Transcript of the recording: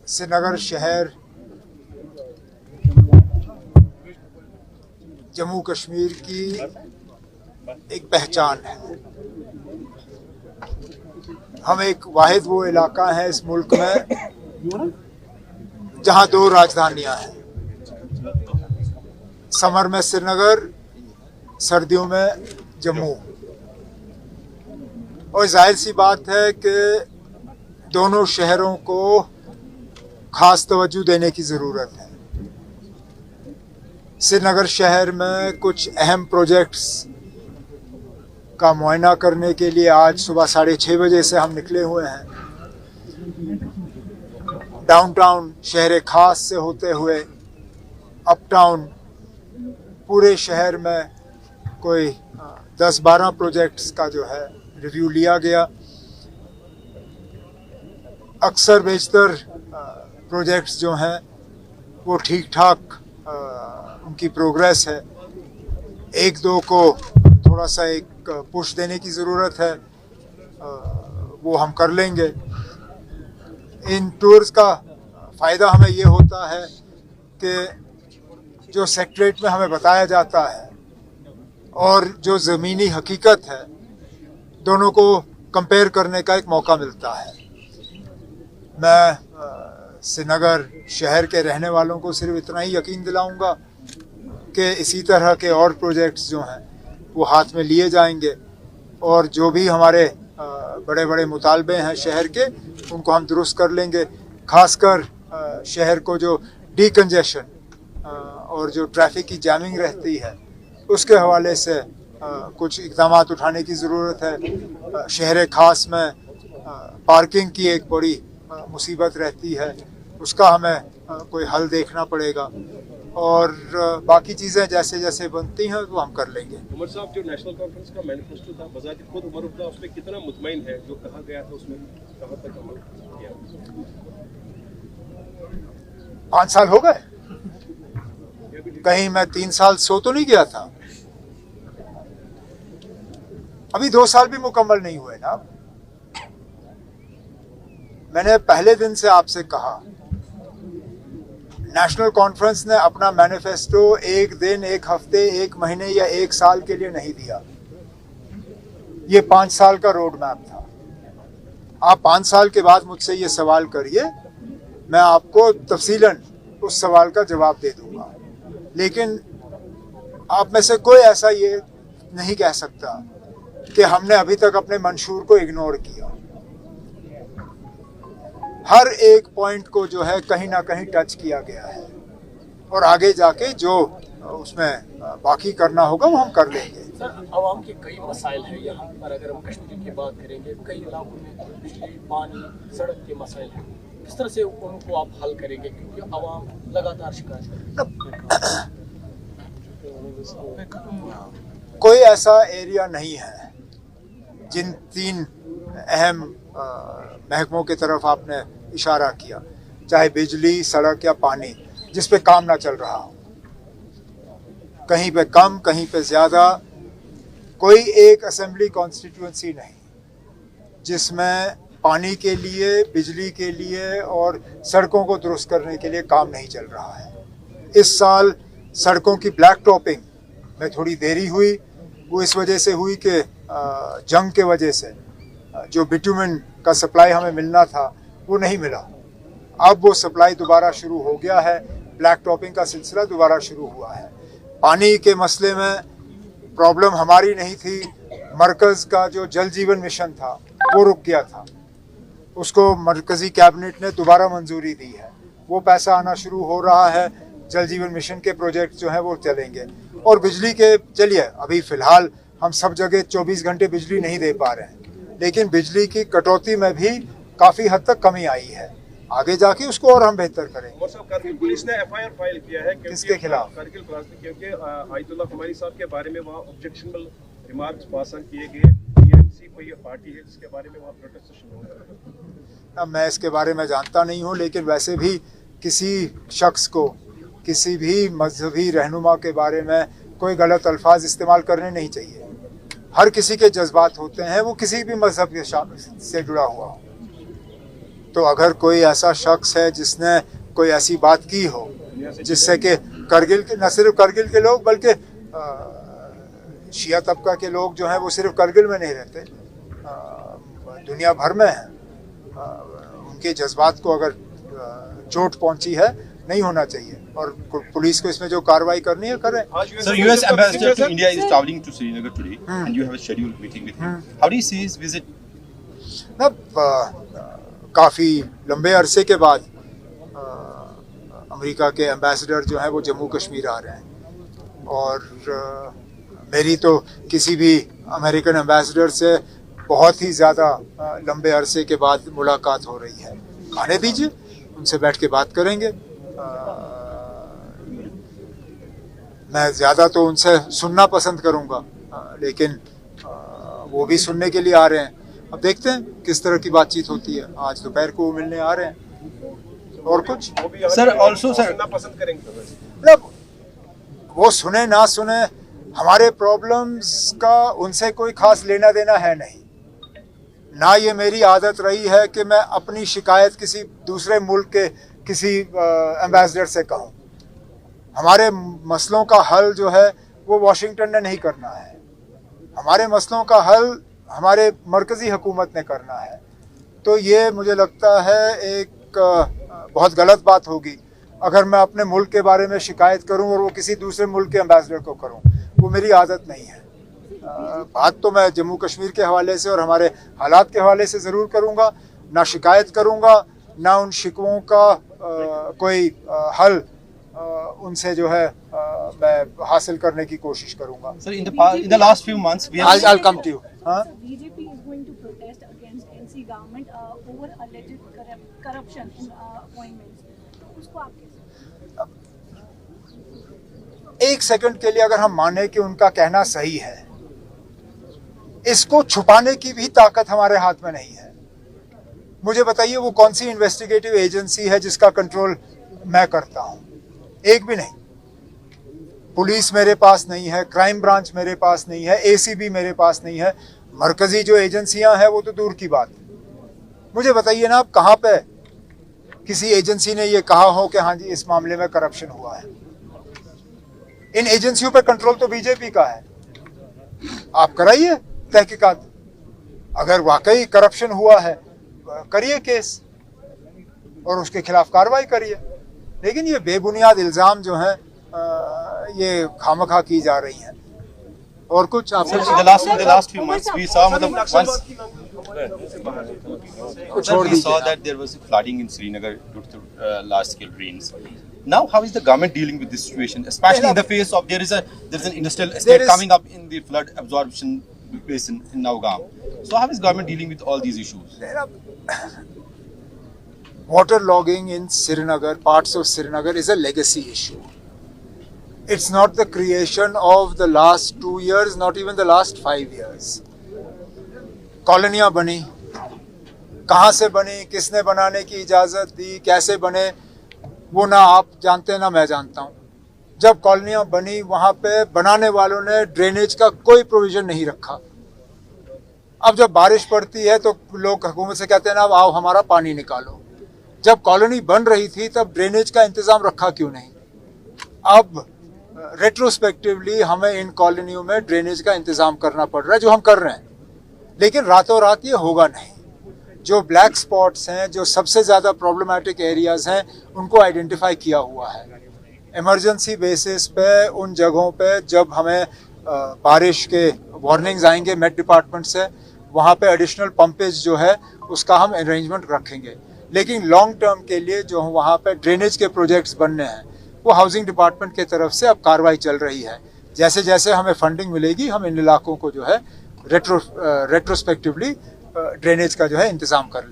श्रीनगर शहर जम्मू कश्मीर की एक पहचान है। हम एक वाहिद वो इलाका है इस मुल्क में जहां दो राजधानियां हैं, समर में श्रीनगर, सर्दियों में जम्मू। और जाहिर सी बात है कि दोनों शहरों को खास तवज्जो देने की ज़रूरत है। श्रीनगर शहर में कुछ अहम प्रोजेक्ट्स का मुआयना करने के लिए आज सुबह 6:30 बजे से हम निकले हुए हैं। डाउनटाउन शहर खास से होते हुए अपटाउन, पूरे शहर में कोई 10-12 प्रोजेक्ट्स का जो है रिव्यू लिया गया। अक्सर बेशतर प्रोजेक्ट्स जो हैं वो ठीक ठाक उनकी प्रोग्रेस है। एक दो को थोड़ा सा एक पुश देने की ज़रूरत है, वो हम कर लेंगे। इन टूर्स का फ़ायदा हमें ये होता है कि जो सेक्रेटरीट में हमें बताया जाता है और जो ज़मीनी हकीकत है, दोनों को कंपेयर करने का एक मौका मिलता है। मैं श्रीनगर शहर के रहने वालों को सिर्फ इतना ही यकीन दिलाऊंगा कि इसी तरह के और प्रोजेक्ट्स जो हैं वो हाथ में लिए जाएंगे और जो भी हमारे बड़े बड़े मुतालबे हैं शहर के, उनको हम दुरुस्त कर लेंगे। खासकर शहर को जो डीकंजेशन और जो ट्रैफिक की जैमिंग रहती है उसके हवाले से कुछ इक़दाम उठाने की ज़रूरत है। शहर खास में पार्किंग की एक बड़ी मुसीबत रहती है, उसका हमें कोई हल देखना पड़ेगा और बाकी चीज़ें जैसे जैसे बनती हैं वो हम कर लेंगे। उमर साहब, जो नेशनल कॉन्फ्रेंस का मैनिफेस्टो था, बजाते खुद उमर अब्दुल्ला उसमें कितना मुतमईन है? जो कहा गया था उसमें कहाँ तक अमल किया? 5 साल हो गए, कहीं मैं 3 साल सो तो नहीं गया था। अभी 2 साल भी मुकम्मल नहीं हुए ना। मैंने पहले दिन से आपसे कहा, नेशनल कॉन्फ्रेंस ने अपना मैनिफेस्टो एक दिन, एक हफ्ते, एक महीने या एक साल के लिए नहीं दिया। ये 5 साल का रोड मैप था। आप 5 साल के बाद मुझसे ये सवाल करिए, मैं आपको तफसीलन उस सवाल का जवाब दे दूंगा। लेकिन आप में से कोई ऐसा ये नहीं कह सकता कि हमने अभी तक अपने मंशूर को इग्नोर किया। हर एक पॉइंट को जो है कहीं ना कहीं टच किया गया है और आगे जाके जो उसमें बाकी करना होगा वो हम कर लेंगे। सर, आवाम के कई मसाइल हैं यहाँ पर। अगर हम कश्मीर की बात करेंगे, कई इलाकों में बिजली, पानी, सड़क के मसाइल हैं। किस तरह से उनको आप हल करेंगे, क्योंकि आवाम लगातार शिकायत कर कोई ऐसा एरिया नहीं है जिन 3 अहम महकमों की तरफ आपने इशारा किया, चाहे बिजली, सड़क या पानी, जिस पे काम ना चल रहा हो। कहीं पे कम, कहीं पे ज़्यादा। कोई एक असेंबली कॉन्स्टिट्यूंसी नहीं जिसमें पानी के लिए, बिजली के लिए और सड़कों को दुरुस्त करने के लिए काम नहीं चल रहा है। इस साल सड़कों की ब्लैक टॉपिंग में थोड़ी देरी हुई। वो इस वजह से हुई कि जंग के वजह से जो बिटुमेन का सप्लाई हमें मिलना था वो नहीं मिला। अब वो सप्लाई दोबारा शुरू हो गया है, ब्लैक टॉपिंग का सिलसिला दोबारा शुरू हुआ है। पानी के मसले में प्रॉब्लम हमारी नहीं थी, मरकज़ का जो जल जीवन मिशन था वो रुक गया था, उसको मरकज़ी कैबिनेट ने दोबारा मंजूरी दी है। वो पैसा आना शुरू हो रहा है, जल जीवन मिशन के प्रोजेक्ट जो हैं वो चलेंगे। और बिजली के, चलिए अभी फ़िलहाल हम सब जगह 24 घंटे बिजली नहीं दे पा रहे हैं, लेकिन बिजली की कटौती में भी काफ़ी हद तक कमी आई है। आगे जाके उसको और हम बेहतर करेंगे। कारगिल पुलिस ने एफआईआर फाइल किया है किसके खिलाफ? कारगिल क्योंकि आयतुल्ला खमेनी साहब के बारे में वहाँ ऑब्जेक्शनबल रिमार्क्स पास किए गए। पीएनसी कोई पार्टी है जिसके बारे में वहाँ प्रोटेस्टेशन हो रहा है। मैं इसके बारे में जानता नहीं हूँ, लेकिन वैसे भी किसी शख्स को, किसी भी मजहबी रहनुमा के बारे में कोई गलत अल्फाज इस्तेमाल करने नहीं चाहिए। हर किसी के जज्बात होते हैं, वो किसी भी मजहब के से जुड़ा हुआ हो। तो अगर कोई ऐसा शख्स है जिसने कोई ऐसी बात की हो जिससे कि करगिल के, न सिर्फ करगिल के लोग बल्कि शिया तबका के लोग जो हैं वो सिर्फ करगिल में नहीं रहते, दुनिया भर में हैं, उनके जज्बात को अगर चोट पहुंची है, नहीं होना चाहिए और पुलिस को इसमें जो कार्रवाई करनी है करें। Sir, U.S. Ambassador to India is traveling to Srinagar today, and you have a scheduled meeting with him. How do you see his visit? ना काफ़ी लंबे अरसे के बाद अमेरिका के एम्बेसडर जो हैं वो जम्मू कश्मीर आ रहे हैं और मेरी तो किसी भी अमेरिकन एम्बेसडर से बहुत ही ज़्यादा लंबे अरसे के बाद मुलाकात हो रही है। आने दीजिए, उनसे बैठ के बात करेंगे। मैं ज़्यादा तो उनसे सुनना पसंद करूँगा, लेकिन वो भी सुनने के लिए आ रहे हैं। अब देखते हैं किस तरह की बातचीत होती है। आज दोपहर को वो मिलने आ रहे हैं और कुछ। Sir, also sir, सुनना पसंद करेंगे मतलब वो सुने ना सुने, हमारे प्रॉब्लम्स का उनसे कोई खास लेना देना है नहीं। ना ये मेरी आदत रही है कि मैं अपनी शिकायत किसी दूसरे मुल्क के किसी एम्बेसडर से कहूँ। हमारे मसलों का हल जो है वो वॉशिंगटन ने नहीं करना है, हमारे मसलों का हल हमारे मरकज़ी हुकूमत ने करना है। तो ये मुझे लगता है एक बहुत गलत बात होगी अगर मैं अपने मुल्क के बारे में शिकायत करूं और वो किसी दूसरे मुल्क के एम्बेसडर को करूं। वो मेरी आदत नहीं है। बात तो मैं जम्मू कश्मीर के हवाले से और हमारे हालात के हवाले से ज़रूर करूंगा, ना शिकायत करूंगा, ना उन शिकवों का कोई हल उनसे जो है मैं हासिल करने की कोशिश करूंगा। sir, in the last few months, we have. I'll come to you. हाँ? BJP is going to protest against NC government over alleged corruption in appointments. तो उसको आप कैसे? एक सेकंड के लिए अगर हम माने कि उनका कहना सही है, इसको छुपाने की भी ताकत हमारे हाथ में नहीं है। मुझे बताइए वो कौन सी इन्वेस्टिगेटिव एजेंसी है जिसका कंट्रोल मैं करता हूं? एक भी नहीं। पुलिस मेरे पास नहीं है, क्राइम ब्रांच मेरे पास नहीं है, एसीबी मेरे पास नहीं है, मरकजी जो एजेंसियां हैं वो तो दूर की बात। मुझे बताइए ना, आप कहाँ पे किसी एजेंसी ने ये कहा हो कि हाँ जी इस मामले में करप्शन हुआ है? इन एजेंसियों पे कंट्रोल तो बीजेपी का है। आप कराइए तहकीकात, अगर वाकई करप्शन हुआ है करिए केस और उसके खिलाफ कार्रवाई करिए। लेकिन ये बेबुनियाद इल्ज़ाम जो हैं ये खामखा की जा रही हैं। और कुछ आप Sir, in the last few months, we saw once. Sir, we saw that there was flooding in Srinagar due to large-scale rains. Now, how is the government dealing with this situation, especially in the face of there's an industrial estate coming up in the flood absorption basin in Navgam? So, how is government dealing with all these issues? Water logging in Srinagar, parts of Srinagar, is a legacy issue. It's not the creation of the last 2 years, not even the last 5 years. कॉलोनियाँ बनी, कहाँ से बनी, किसने बनाने की इजाज़त दी, कैसे बने, वो ना आप जानते हैं ना मैं जानता हूँ। जब कॉलोनियाँ बनी वहाँ पे बनाने वालों ने ड्रेनेज का कोई प्रोविज़न नहीं रखा। अब जब बारिश पड़ती है तो लोग हुकूमत से कहते हैं ना, अब आओ हमारा पानी निकालो। जब कॉलोनी बन रही थी तब ड्रेनेज का इंतज़ाम रखा क्यों नहीं? अब रेट्रोस्पेक्टिवली हमें इन कॉलोनियों में ड्रेनेज का इंतज़ाम करना पड़ रहा है, जो हम कर रहे हैं। लेकिन रातों रात ये होगा नहीं। जो ब्लैक स्पॉट्स हैं, जो सबसे ज़्यादा प्रॉब्लमेटिक एरियाज़ हैं, उनको आइडेंटिफाई किया हुआ है। इमरजेंसी बेसिस पे उन जगहों पे जब हमें बारिश के वार्निंग्स आएंगे मेट डिपार्टमेंट से, वहाँ पे एडिशनल पंपेज जो है उसका हम अरेंजमेंट रखेंगे। लेकिन लॉन्ग टर्म के लिए जो वहाँ पे ड्रेनेज के प्रोजेक्ट्स बनने हैं वो हाउसिंग डिपार्टमेंट की तरफ से अब कार्रवाई चल रही है। जैसे जैसे हमें फंडिंग मिलेगी हम इन इलाकों को जो है रेट्रोस्पेक्टिवली ड्रेनेज का जो है इंतज़ाम कर लेंगे।